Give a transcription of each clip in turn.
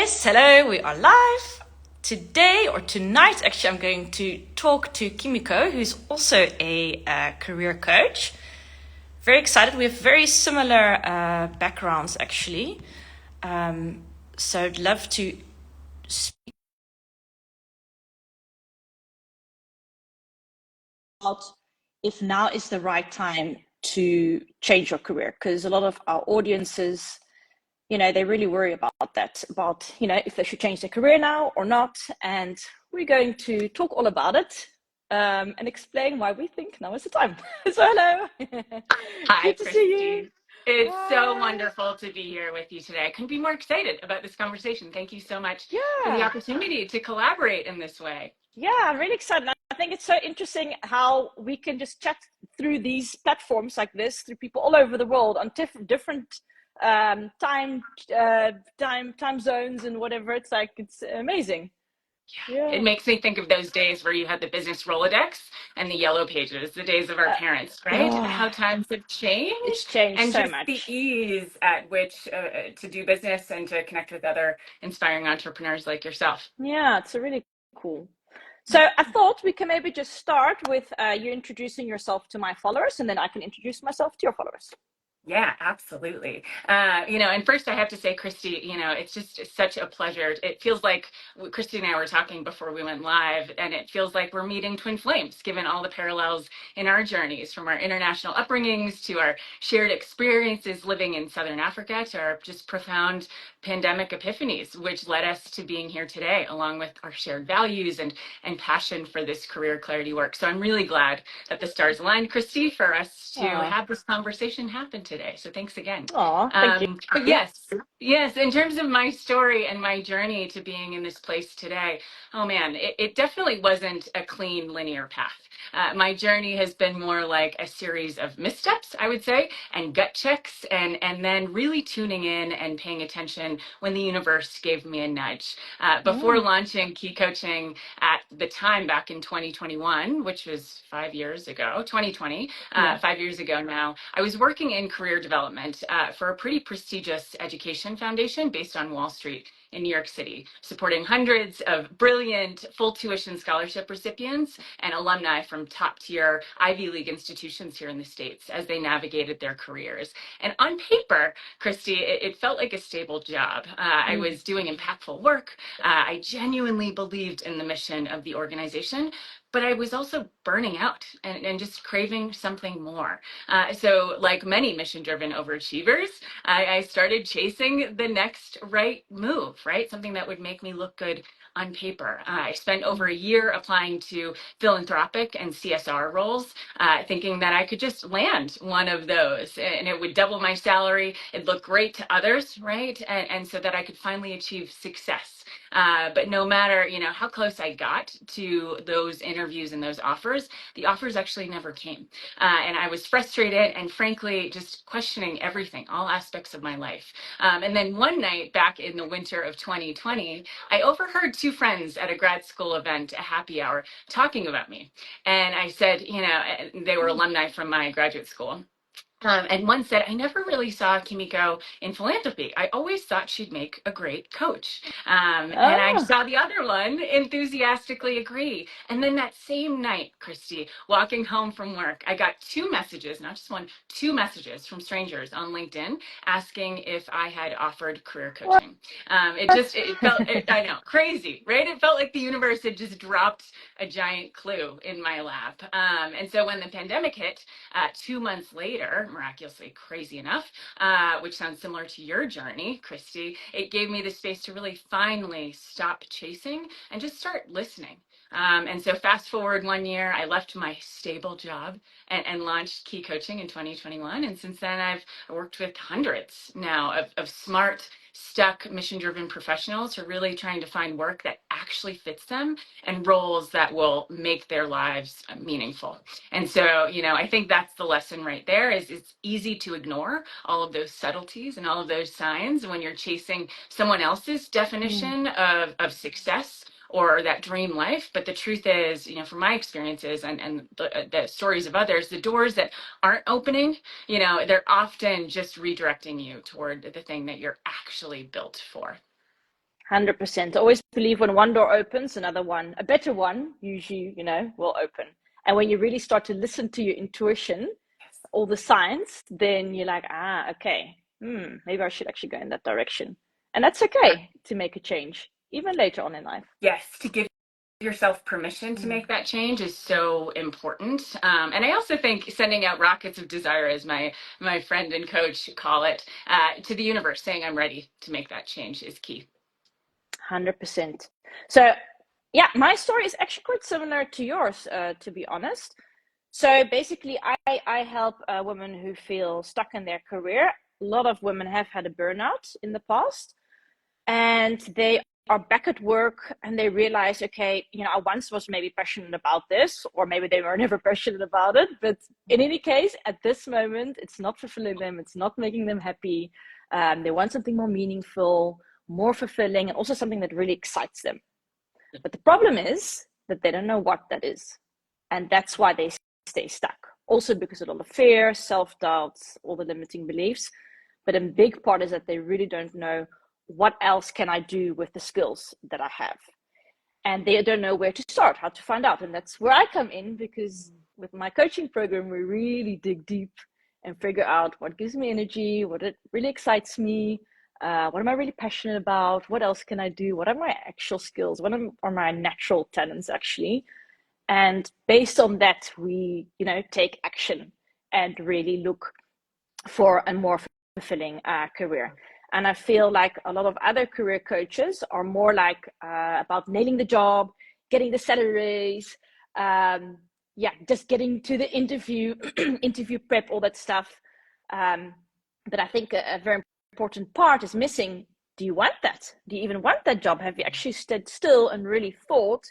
Yes, hello, we are live. Today or tonight, actually, I'm going to talk to Kimiko, who's also a career coach. Very excited. We have very similar backgrounds, actually. So I'd love to speak about if now is the right time to change your career, because a lot of our audiences, they really worry about that, about, if they should change their career now or not. And we're going to talk all about it and explain why we think now is the time. So, hello. Hi, Good to see you. Christy. It's so Hi. wonderful to be here with you today. I couldn't be more excited about this conversation. Thank you so much for the Yeah. opportunity to collaborate in this way. Yeah, I'm really excited. I think it's so interesting how we can just chat through these platforms like this, through people all over the world on different time zones and whatever. It's like, it's amazing. Yeah, Yeah. it makes me think of those days where you had the business Rolodex and the yellow pages, the days of our Uh, parents, right? oh, How times have it's changed changed and so just the much. ease at which to do business and to connect with other inspiring entrepreneurs like yourself. Yeah, it's a really cool. So I thought we can maybe just start with you introducing yourself to my followers, and then I can introduce myself to your followers. Yeah, absolutely. And first I have to say, Christy, it's just such a pleasure. It feels like Christy and I were talking before we went live, and it feels like we're meeting twin flames, given all the parallels in our journeys, from our international upbringings to our shared experiences living in Southern Africa to our just profound pandemic epiphanies, which led us to being here today, along with our shared values and passion for this career clarity work. So I'm really glad that the stars aligned, Christy, for us to Oh, have this conversation happen today. So thanks again. oh, thank you. But yes, in terms of my story and my journey to being in this place today, oh man, it definitely wasn't a clean linear path. My journey has been more like a series of missteps, I would say, and gut checks, and then really tuning in and paying attention when the universe gave me a nudge. Before Mm, launching Key Coaching at the time back in 2021, which was 5 years ago, 2020, yeah. 5 years ago now, I was working in career development for a pretty prestigious education foundation based on Wall Street in New York City, supporting hundreds of brilliant full tuition scholarship recipients and alumni from top tier Ivy League institutions here in the States as they navigated their careers. And on paper, Christy, it felt like a stable job. I Mm, was doing impactful work. I genuinely believed in the mission of the organization, but I was also burning out and just craving something more. So, like many mission driven overachievers, I started chasing the next right move, right? Something that would make me look good on paper. I spent over mm, a year applying to philanthropic and CSR roles, thinking that I could just land one of those and it would double my salary. It'd look great to others, right? And so that I could finally achieve success. But no matter, how close I got to those interviews and those offers, the offers actually never came. And I was frustrated and frankly just questioning everything, all aspects of my life. And then one night back in the winter of 2020, I overheard two friends at a grad school event, a happy hour, talking about me. And I said, they were mm. alumni from my graduate school. And one said, I never really saw Kimiko in philanthropy. I always thought she'd make a great coach. And I Oh, saw the other one enthusiastically agree. And then that same night, Christy, walking home from work, I got two messages, not just one, two messages from strangers on LinkedIn asking if I had offered career what? coaching. It felt, I know, crazy, right? It felt like the universe had just dropped a giant clue in my lap. And so when the pandemic hit, 2 months later, miraculously, crazy enough, which sounds similar to your journey, Christy, it gave me the space to really finally stop chasing and just start listening. And so fast forward 1 year, I left my stable job and launched Key Coaching in 2021. And since then, I've worked with hundreds now of smart, stuck, mission-driven professionals who are really trying to find work that actually fits them and roles that will make their lives meaningful. And so, I think that's the lesson right there is it's easy to ignore all of those subtleties and all of those signs when you're chasing someone else's Mm, definition of success or that dream life. But the truth is, from my experiences and the stories of others, the doors that aren't opening, they're often just redirecting you toward the thing that you're actually built for. 100%. Always believe when one door opens, another one, a better one, usually, will open. And when you really start to listen to your intuition, all the signs, then you're like, okay, maybe I should actually go in that direction. And that's okay to make a change, even later on in life. Yes, to give yourself permission to make that change is so important. And I also think sending out rockets of desire, as my friend and coach call it, to the universe, saying I'm ready to make that change is key. 100%. So yeah, my story is actually quite similar to yours, to be honest. So basically, I help women who feel stuck in their career. A lot of women have had a burnout in the past, and they are back at work and they realize, okay, I once was maybe passionate about this, or maybe they were never passionate about it. But in any case, at this moment, it's not fulfilling them. It's not making them happy. They want something more meaningful, more fulfilling, and also something that really excites them. But the problem is that they don't know what that is. And that's why they stay stuck. Also because of all the fear, self-doubts, all the limiting beliefs. But a big part is that they really don't know what else can I do with the skills that I have. And they don't know where to start, how to find out. And that's where I come in, because with my coaching program, we really dig deep and figure out what gives me energy, what it really excites me, what am I really passionate about, what else can I do, what are my actual skills, what are my natural talents actually. And based on that, we take action and really look for a more fulfilling career. And I feel like a lot of other career coaches are more like about nailing the job, getting the salaries, just getting to the interview, interview prep, all that stuff. But I think a very important part is missing. Do you want that? Do you even want that job? Have you actually stood still and really thought,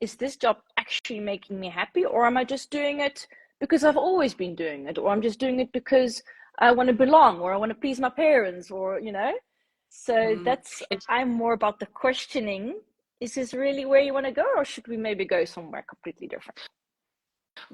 is this job actually making me happy? Or am I just doing it because I've always been doing it? Or I'm just doing it because I want to belong, or I want to please my parents, or, So I'm more about the questioning. Is this really where you want to go? Or should we maybe go somewhere completely different?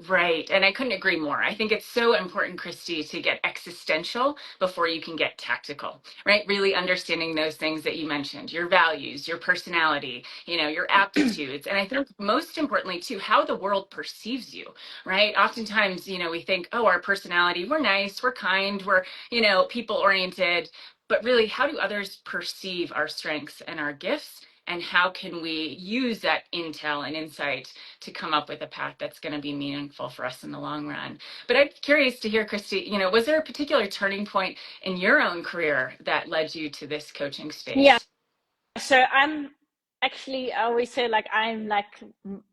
Right. And I couldn't agree more. I think it's so important, Christy, to get existential before you can get tactical, right? Really understanding those things that you mentioned, your values, your personality, your aptitudes. And I think most importantly, too, how the world perceives you, right? Oftentimes, we think, oh, our personality, we're nice, we're kind, we're, people oriented. But really, how do others perceive our strengths and our gifts? And how can we use that intel and insight to come up with a path that's going to be meaningful for us in the long run? But I'm curious to hear, Christy, was there a particular turning point in your own career that led you to this coaching space? Yeah. So I'm actually, I always say, like, I'm like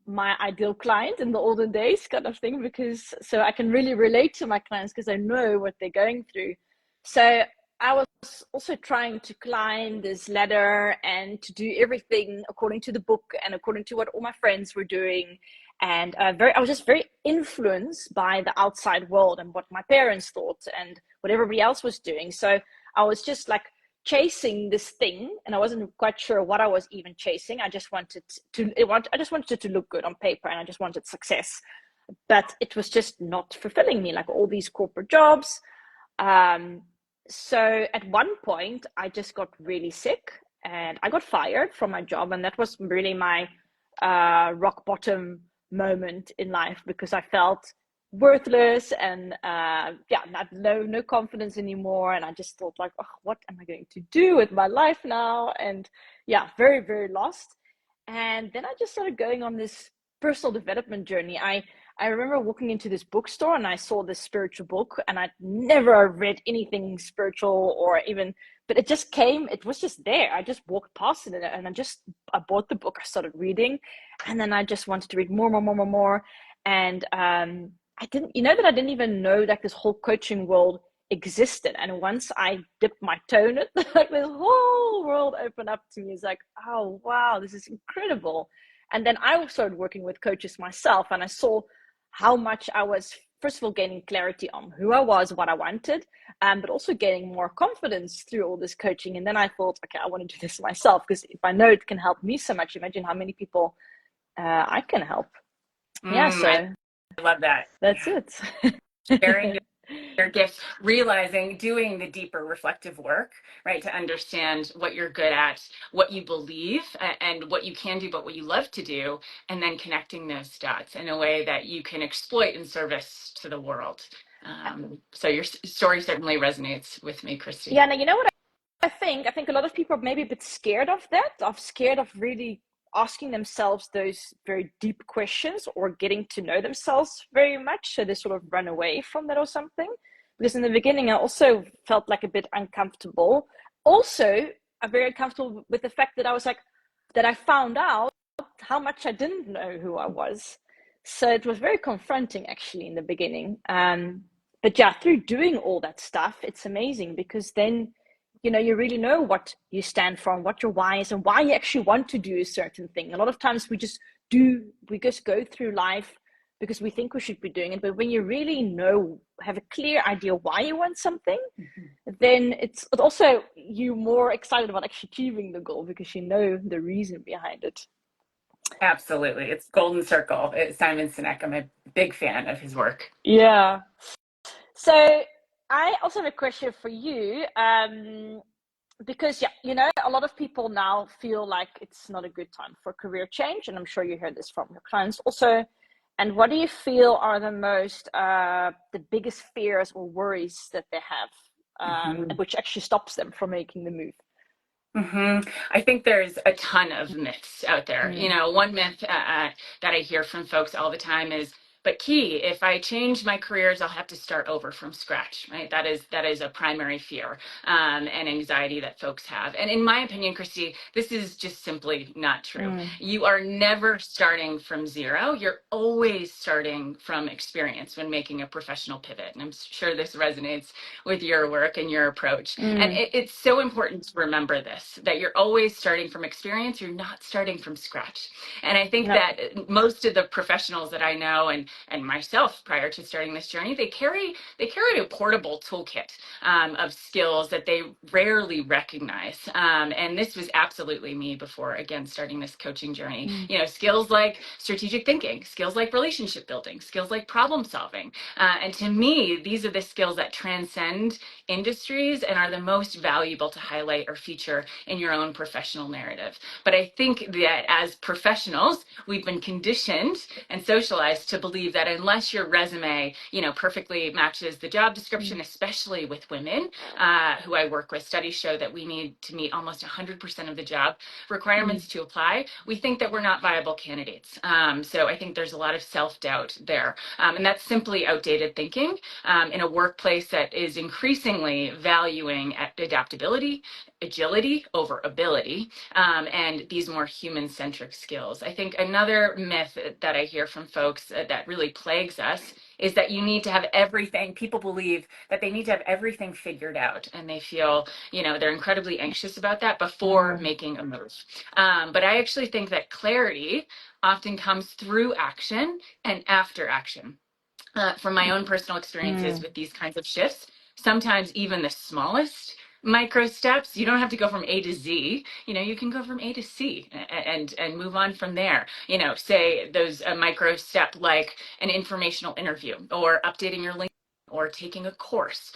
my ideal client in the olden days kind of thing, because so I can really relate to my clients because I know what they're going through. So I was also trying to climb this ladder and to do everything according to the book and according to what all my friends were doing. And I was just very influenced by the outside world and what my parents thought and what everybody else was doing. So I was just like chasing this thing, and I wasn't quite sure what I was even chasing. I just wanted it to look good on paper, and I just wanted success. But it was just not fulfilling me, like all these corporate jobs. So at one point, I just got really sick and I got fired from my job, and that was really my rock bottom moment in life, because I felt worthless and no confidence anymore. And I just thought, like, oh, what am I going to do with my life now? And very, very lost. And then I just started going on this personal development journey. I remember walking into this bookstore and I saw this spiritual book, and I'd never read anything spiritual or even, but it just came, it was just there. I just walked past it and I bought the book, I started reading, and then I just wanted to read more. And I didn't even know that this whole coaching world existed. And once I dipped my toe in it, like this whole world opened up to me. It's like, oh, wow, this is incredible. And then I started working with coaches myself, and I saw how much I was, first of all, gaining clarity on who I was, what I wanted, but also gaining more confidence through all this coaching. And then I thought, okay, I want to do this myself, because if I know it can help me so much, imagine how many people I can help. So I love that. That's it. Sharing Their gifts, realizing, doing the deeper reflective work, right, to understand what you're good at, what you believe, and what you can do, but what you love to do, and then connecting those dots in a way that you can exploit in service to the world. So your story certainly resonates with me, Yeah, Christy. and you know what I think a lot of people are maybe a bit scared of that, of scared of really asking themselves those very deep questions or getting to know themselves very much. So they sort of run away from that or something. Because in the beginning, I also felt like a bit uncomfortable. Also, I'm very uncomfortable with the fact that I was like, that I found out how much I didn't know who I was. So it was very confronting actually in the beginning. But yeah, through doing all that stuff, it's amazing because then you really know what you stand for and what your why is and why you actually want to do a certain thing. A lot of times we just go through life because we think we should be doing it. But when you really have a clear idea why you want something, then it's also you more excited about actually achieving the goal because you know the reason behind it. Absolutely. It's Golden Circle. It's Simon Sinek. I'm a big fan of his work. Yeah. So I also have a question for you. Because a lot of people now feel like it's not a good time for career change, and I'm sure you heard this from your clients also. And what do you feel are the biggest fears or worries that they have, Mhm. which actually stops them from making the move? I think there's a ton of myths out there. Mm, One myth that I hear from folks all the time is, but Key, if I change my careers, I'll have to start over from scratch, right? That is a primary fear and anxiety that folks have. And in my opinion, Christy, this is just simply not true. mm, You are never starting from zero. You're always starting from experience when making a professional pivot. And I'm sure this resonates with your work and your approach. And mm, it's so important to remember this, that you're always starting from experience. You're not starting from scratch. And I think no, that most of the professionals that I know and myself prior to starting this journey, they carry a portable toolkit of skills that they rarely recognize. And this was absolutely me before, again, starting this coaching journey. mm, Skills like strategic thinking, skills like relationship building, skills like problem solving. And to me, these are the skills that transcend industries and are the most valuable to highlight or feature in your own professional narrative. But I think that as professionals, we've been conditioned and socialized to believe that unless your resume, perfectly matches the job mm, description, especially with women who I work with, studies show that we need to meet almost 100% of the job mm, requirements to apply. We think that we're not viable candidates. So I think there's a lot of self-doubt there. And that's simply outdated thinking in a workplace that is increasingly valuing adaptability, agility over ability, and these more human-centric skills. I think another myth that I hear from folks that really plagues us is that you need to have everything. People believe that they need to have everything figured out, and they feel, they're incredibly anxious about that before mm, making a move. But I actually think that clarity often comes through action and after action. From my own personal experiences mm, with these kinds of shifts, sometimes even the smallest micro steps, you don't have to go from A to Z. You can go from A to C and move on from there. Say those a micro step like an informational interview or updating your LinkedIn or taking a course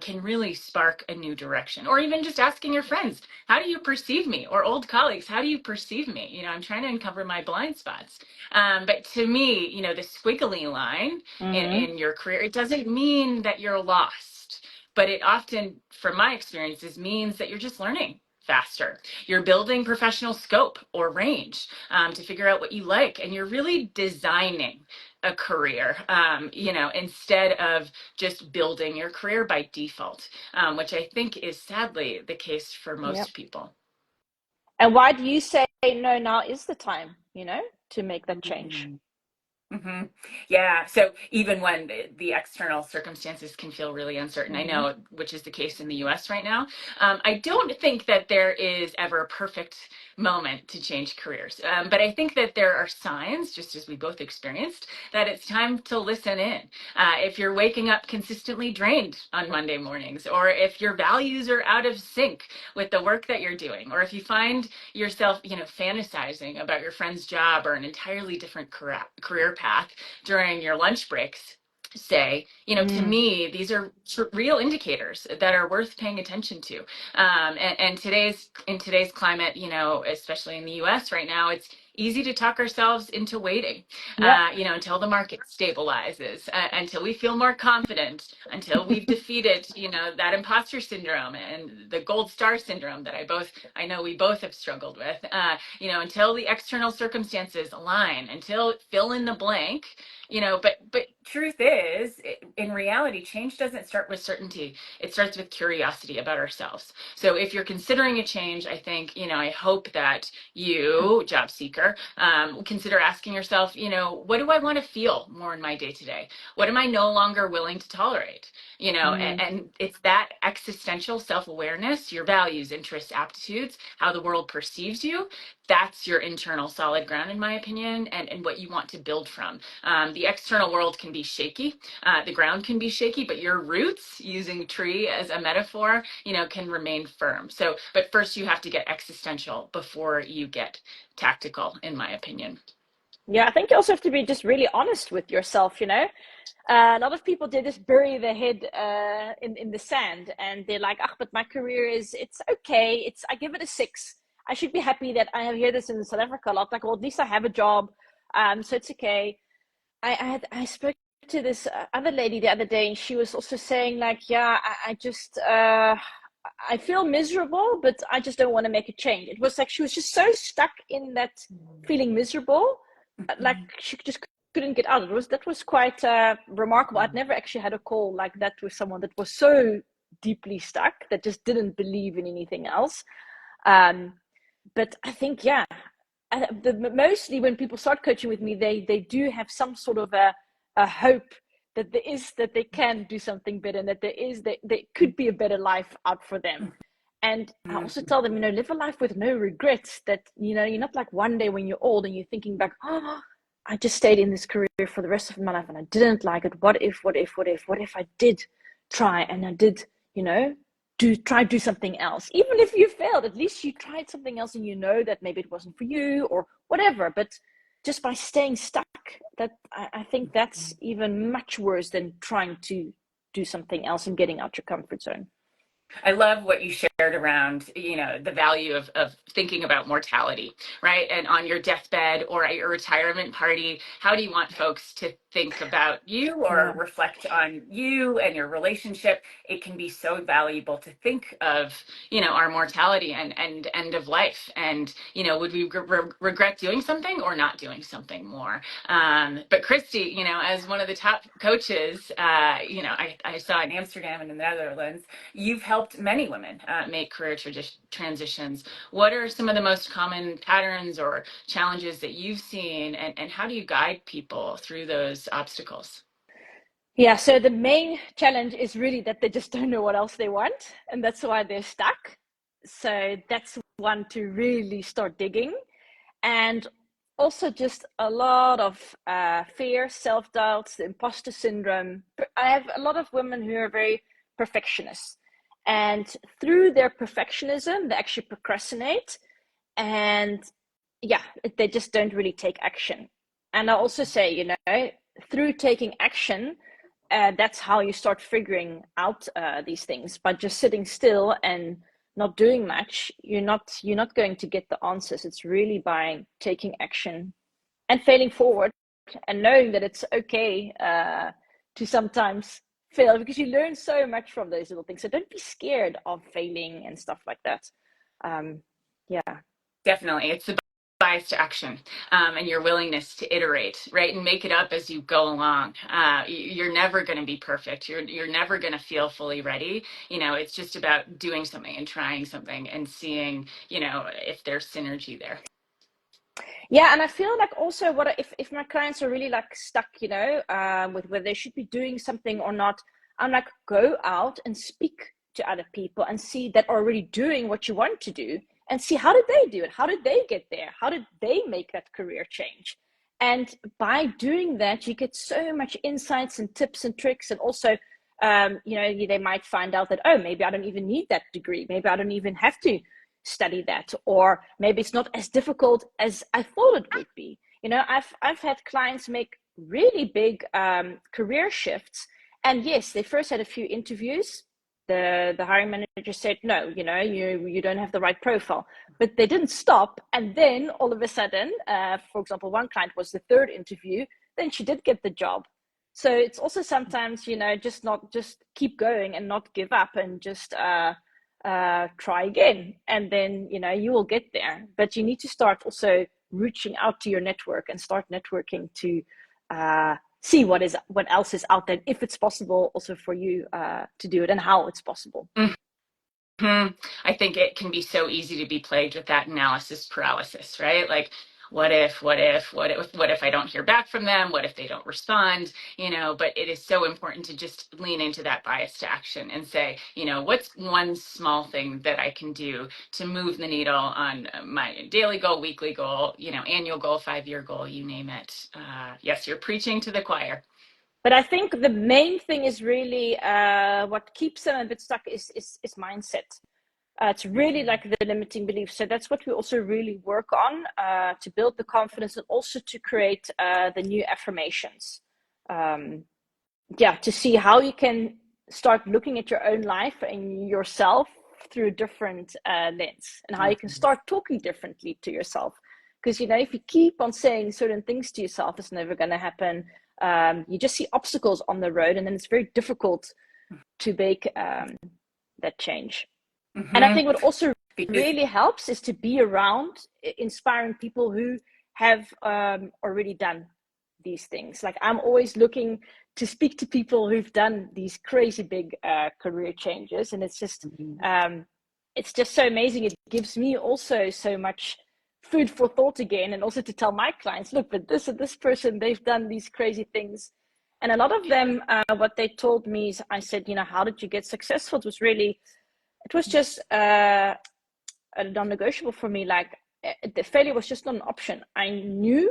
can really spark a new direction. Or even just asking your friends, how do you perceive me? Or old colleagues, how do you perceive me? I'm trying to uncover my blind spots. But to me, the squiggly line mm. in your career, it doesn't mean that you're lost, but it often, from my experiences, means that you're just learning faster. You're building professional scope or range to figure out what you like, and you're really designing a career, instead of just building your career by default, which I think is sadly the case for Yep. most people. And why do you say no? Now is the time, to make that change. Mhm. hmm Yeah. So even when the external circumstances can feel really uncertain, I Mm-hmm. know, which is the case in the US right now, I don't think that there is ever a perfect moment to change careers. But I think that there are signs, just as we both experienced, that it's time to listen in. If you're waking up consistently drained on Monday mornings, or if your values are out of sync with the work that you're doing, or if you find yourself, fantasizing about your friend's job or an entirely different career path during your lunch breaks, say, to Mm. me, these are real indicators that are worth paying attention to. And in today's climate, especially in the US right now, it's easy to talk ourselves into waiting, Yeah. until the market stabilizes, until we feel more confident, until we've defeated, that imposter syndrome and the gold star syndrome that I know we both have struggled with, until the external circumstances align, until fill in the blank. But truth is, in reality, change doesn't start with certainty. It starts with curiosity about ourselves. So if you're considering a change, I think, I hope that you, job seeker, consider asking yourself, what do I want to feel more in my day to day? What am I no longer willing to tolerate? Mm. And it's that existential self-awareness, your values, interests, aptitudes, how the world perceives you. That's your internal solid ground, in my opinion, and what you want to build from. The external world can be shaky. The ground can be shaky, but your roots, using tree as a metaphor, can remain firm. So, but first you have to get existential before you get tactical, in my opinion. Yeah, I think you also have to be just really honest with yourself, a lot of people, they just bury their head in the sand, and they're like, ah, but my career it's okay. I give it a 6. I should be happy that I have heard this in South Africa a lot. Like, well, at least I have a job, so it's okay. I spoke to this other lady the other day, and she was also saying like, yeah, I just I feel miserable, but I just don't want to make a change. It was like she was just so stuck in that feeling miserable, like she just couldn't get out. That was quite remarkable. I'd never actually had a call like that with someone that was so deeply stuck, that just didn't believe in anything else. Um, but I think, yeah, mostly when people start coaching with me, they do have some sort of a hope that they can do something better, and that there could be a better life out for them. And I also tell them, live a life with no regrets. That you're not like one day when you're old and you're thinking back, oh, I just stayed in this career for the rest of my life and I didn't like it. What if I did try and I did, do something else? Even if you failed, at least you tried something else, and that maybe it wasn't for you or whatever. But just by staying stuck, that I think that's even much worse than trying to do something else and getting out your comfort zone. I love what you shared around, the value of thinking about mortality, right? And on your deathbed or at your retirement party, how do you want folks to think about you or Yeah. reflect on you and your relationship? It can be so valuable to think of, our mortality and end of life. And, would we regret doing something or not doing something more? But Christy, as one of the top coaches, I saw in Amsterdam and in the Netherlands, you've helped many women make career transitions. What are some of the most common patterns or challenges that you've seen, and how do you guide people through those obstacles? Yeah, so the main challenge is really that they just don't know what else they want, and that's why they're stuck. So that's one to really start digging. And also just a lot of fear, self-doubts, the imposter syndrome. I have a lot of women who are very perfectionist, and through their perfectionism, they actually procrastinate, and yeah, they just don't really take action. And I also say, through taking action, that's how you start figuring out these things. But just sitting still and not doing much, you're not going to get the answers. It's really by taking action and failing forward, and knowing that it's okay to sometimes fail, because you learn so much from those little things. So don't be scared of failing and stuff like that. um yeah. Definitely. It's the bias to action, and your willingness to iterate, right? And make it up as you go along. You're never going to be perfect. You're never going to feel fully ready. It's just about doing something and trying something and seeing, if there's synergy there. Yeah, and I feel like also, what if my clients are really like stuck, with whether they should be doing something or not, I'm like, go out and speak to other people and see that are already doing what you want to do, and see, how did they do it? How did they get there? How did they make that career change? And by doing that, you get so much insights and tips and tricks. And also, they might find out that, oh, maybe I don't even need that degree. Maybe I don't even have to study that, or maybe it's not as difficult as I thought it would be. I've had clients make really big career shifts. And yes, they first had a few interviews. The hiring manager said, no, you don't have the right profile. But they didn't stop. And then all of a sudden, for example, one client was the third interview, then she did get the job. So it's also sometimes, just keep going and not give up and just try again. And then, you will get there. But you need to start also reaching out to your network and start networking to see what else is out there, if it's possible also for you to do it, and how it's possible. I think it can be so easy to be plagued with that analysis paralysis, right? Like, what if I don't hear back from them? What if they don't respond? But it is so important to just lean into that bias to action and say, what's one small thing that I can do to move the needle on my daily goal, weekly goal, annual goal, 5-year goal, you name it. Yes, you're preaching to the choir. But I think the main thing is really what keeps them a bit stuck is mindset. It's really like the limiting beliefs. So that's what we also really work on to build the confidence, and also to create the new affirmations. To see how you can start looking at your own life and yourself through a different lens, and how you can start talking differently to yourself. Because, if you keep on saying certain things to yourself, it's never going to happen. You just see obstacles on the road, and then it's very difficult to make that change. And I think what also really helps is to be around inspiring people who have already done these things. Like, I'm always looking to speak to people who've done these crazy big career changes, and it's just so amazing. It gives me also so much food for thought again, and also to tell my clients, look, but this and this person, they've done these crazy things. And a lot of them, what they told me is, I said, how did you get successful? It was just a non-negotiable for me. Like, the failure was just not an option. I knew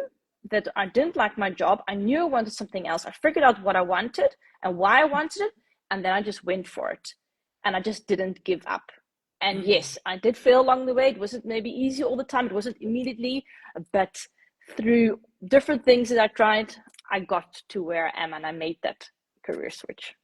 that I didn't like my job. I knew I wanted something else. I figured out what I wanted and why I wanted it, and then I just went for it. And I just didn't give up. And yes, I did fail along the way. It wasn't maybe easy all the time. It wasn't immediately, but through different things that I tried, I got to where I am, and I made that career switch.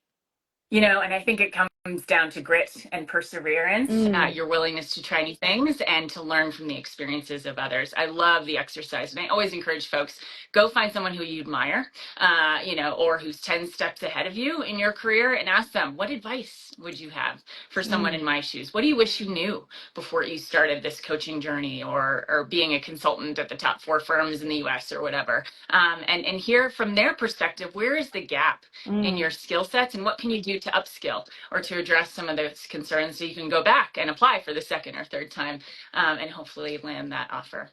And I think it comes down to grit and perseverance, your willingness to try new things and to learn from the experiences of others. I love the exercise, and I always encourage folks, go find someone who you admire, or who's 10 steps ahead of you in your career, and ask them, what advice would you have for someone in my shoes? What do you wish you knew before you started this coaching journey, or being a consultant at the top 4 firms in the US or whatever? And hear from their perspective, where is the gap in your skill sets, and what can you do to upskill or to address some of those concerns, so you can go back and apply for the second or third time, and hopefully land that offer.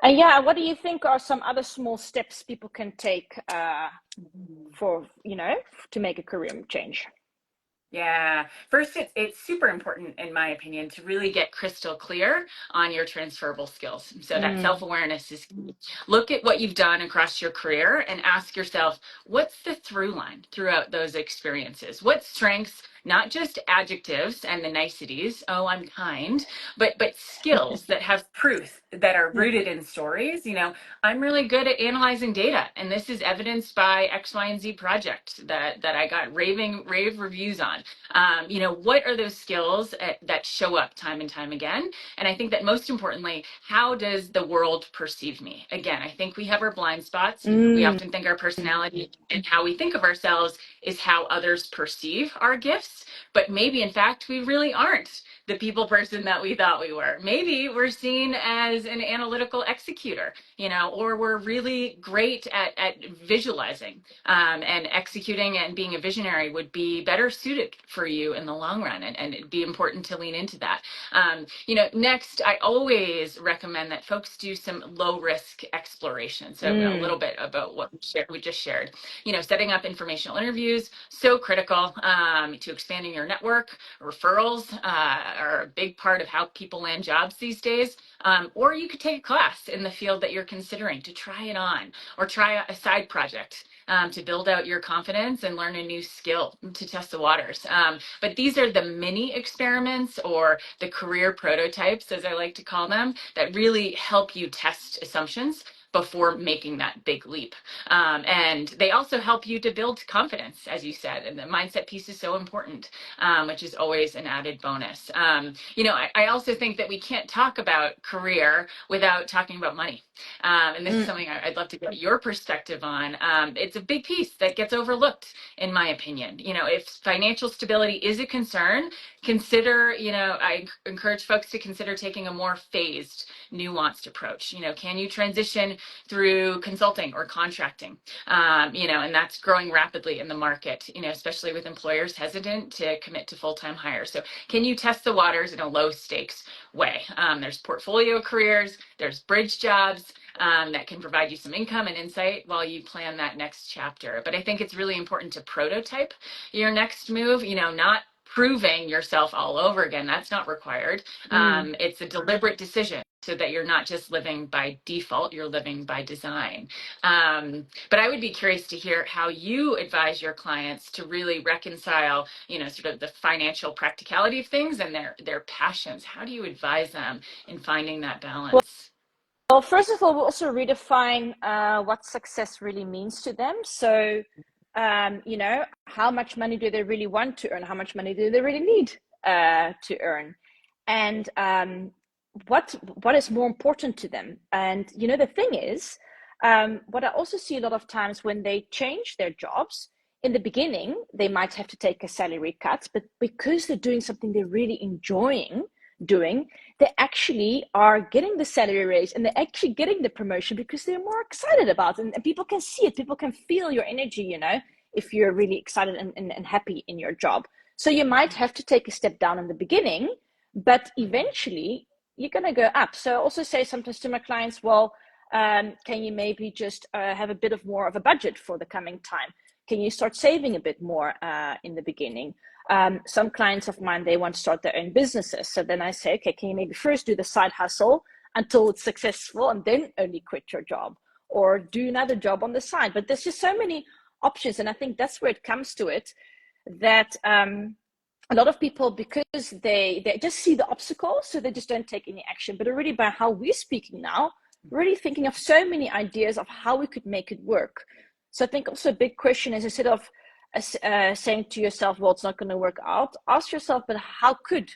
And what do you think are some other small steps people can take to make a career change? Yeah. First, it's super important, in my opinion, to really get crystal clear on your transferable skills. So that self-awareness is key. Look at what you've done across your career and ask yourself, what's the through line throughout those experiences? What strengths, not just adjectives and the niceties, oh, I'm kind, but skills that have proof, that are rooted in stories. I'm really good at analyzing data, and this is evidenced by X, Y, and Z project that I got rave reviews on. What are those skills that show up time and time again? And I think that most importantly, how does the world perceive me? Again, I think we have our blind spots. We often think our personality and how we think of ourselves is how others perceive our gifts, but maybe in fact we really aren't the people person that we thought we were. Maybe we're seen as an analytical executor, or we're really great at visualizing, and executing, and being a visionary would be better suited for you in the long run, and it'd be important to lean into that. Next, I always recommend that folks do some low risk exploration. So a little bit about what we just shared. Setting up informational interviews, so critical to expanding your network. Referrals are a big part of how people land jobs these days. Or you could take a class in the field that you're considering to try it on, or try a side project to build out your confidence and learn a new skill to test the waters. But these are the mini experiments, or the career prototypes, as I like to call them, that really help you test assumptions before making that big leap. And they also help you to build confidence, as you said, and the mindset piece is so important, which is always an added bonus. I also think that we can't talk about career without talking about money. And this is something I'd love to get your perspective on. It's a big piece that gets overlooked, in my opinion. If financial stability is a concern, I encourage folks to consider taking a more phased, nuanced approach. Can you transition through consulting or contracting? And that's growing rapidly in the market, especially with employers hesitant to commit to full-time hires. So can you test the waters in a low stakes way? There's portfolio careers, there's bridge jobs, that can provide you some income and insight while you plan that next chapter. But I think it's really important to prototype your next move, not proving yourself all over again. That's not required. It's a deliberate decision so that you're not just living by default, you're living by design. But I would be curious to hear how you advise your clients to really reconcile, sort of the financial practicality of things and their passions. How do you advise them in finding that balance? Well, first of all, we'll also redefine what success really means to them. So, how much money do they really want to earn? How much money do they really need to earn? And what is more important to them? And the thing is, what I also see a lot of times when they change their jobs, in the beginning, they might have to take a salary cut, but because they're doing something they're really enjoying doing, they actually are getting the salary raise and they're actually getting the promotion because they're more excited about it. And people can see it, people can feel your energy, if you're really excited and happy in your job. So you might have to take a step down in the beginning, but eventually you're going to go up. So I also say sometimes to my clients, well, can you maybe just have a bit of more of a budget for the coming time? Can you start saving a bit more in the beginning? Some clients of mine, they want to start their own businesses. So then I say, okay, can you maybe first do the side hustle until it's successful and then only quit your job, or do another job on the side? But there's just so many options. And I think that's where it comes to it, that a lot of people, because they just see the obstacles, so they just don't take any action. But already by how we're speaking now, really thinking of so many ideas of how we could make it work. So I think also a big question is, instead of saying to yourself, well, it's not going to work out, ask yourself, but how could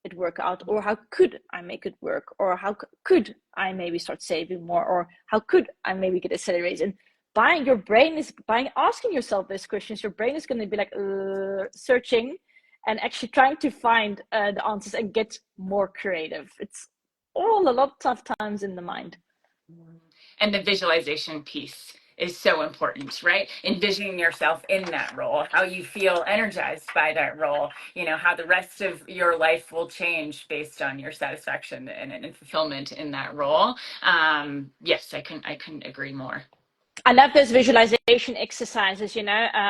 it work out? Or how could I make it work? Or how could I maybe start saving more? Or how could I maybe get a salary raise? And by asking yourself these questions, your brain is going to be like searching and actually trying to find the answers and get more creative. It's all a lot of tough times in the mind. And the visualization piece is so important, right? Envisioning yourself in that role, how you feel energized by that role, how the rest of your life will change based on your satisfaction and fulfillment in that role. Yes, I couldn't agree more. I love those visualization exercises,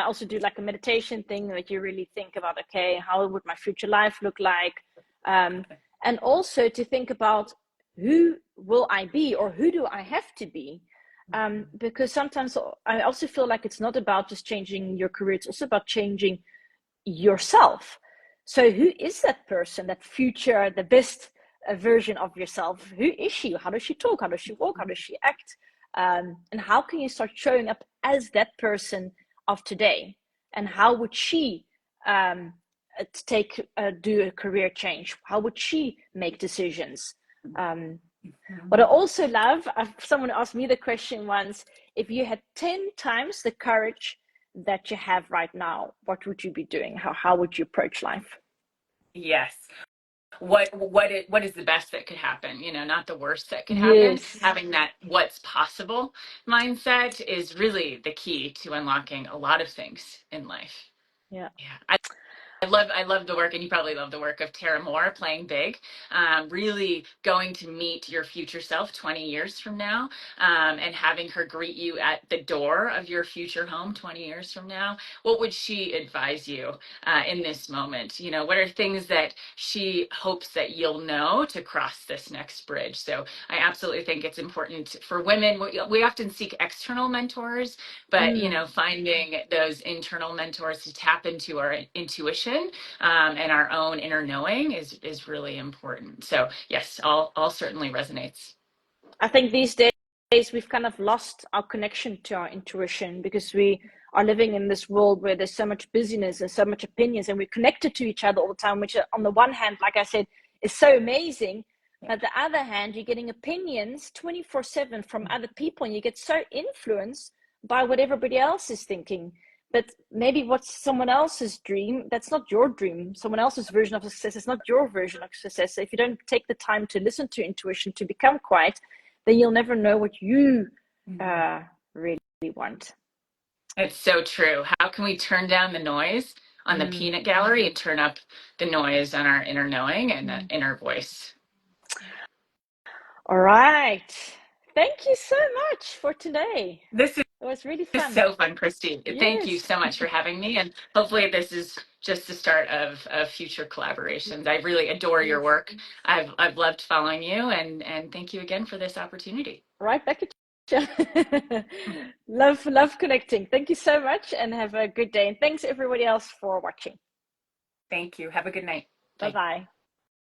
also do like a meditation thing, that you really think about, okay, how would my future life look like? And also to think about, who will I be, or who do I have to be? Because sometimes I also feel like it's not about just changing your career, it's also about changing yourself. So who is that person, that future, the best version of yourself? Who is she? How does she talk? How does she walk? How does she act? And how can you start showing up as that person of today? And how would she do a career change? How would she make decisions? What I also love, someone asked me the question once, if you had 10 times the courage that you have right now, what would you be doing? How would you approach life? Yes. What is the best that could happen, not the worst that could happen. Yes. Having that what's possible mindset is really the key to unlocking a lot of things in life. Yeah. I love the work, and you probably love the work of Tara Moore, Playing Big, really going to meet your future self 20 years from now, and having her greet you at the door of your future home 20 years from now. What would she advise you in this moment? What are things that she hopes that you'll know to cross this next bridge? So I absolutely think it's important for women. We often seek external mentors, but finding those internal mentors to tap into our intuition, and our own inner knowing is really important. So yes, all certainly resonates. I think these days days we've kind of lost our connection to our intuition because we are living in this world where there's so much busyness and so much opinions, and we're connected to each other all the time, which on the one hand, like I said, is so amazing. Yeah. But the other hand, you're getting opinions 24/7 from other people, and you get so influenced by what everybody else is thinking. But maybe what's someone else's dream, that's not your dream. Someone else's version of success is not your version of success. So if you don't take the time to listen to intuition, to become quiet, then you'll never know what you really want. It's so true. How can we turn down the noise on the peanut gallery and turn up the noise on our inner knowing and the inner voice? All right. Thank you so much for today. It was really fun. So fun, Christine. Yes. Thank you so much for having me. And hopefully this is just the start of future collaborations. I really adore your work. I've loved following you, and thank you again for this opportunity. Right back at you. Love connecting. Thank you so much, and have a good day. And thanks everybody else for watching. Thank you. Have a good night. Bye-bye.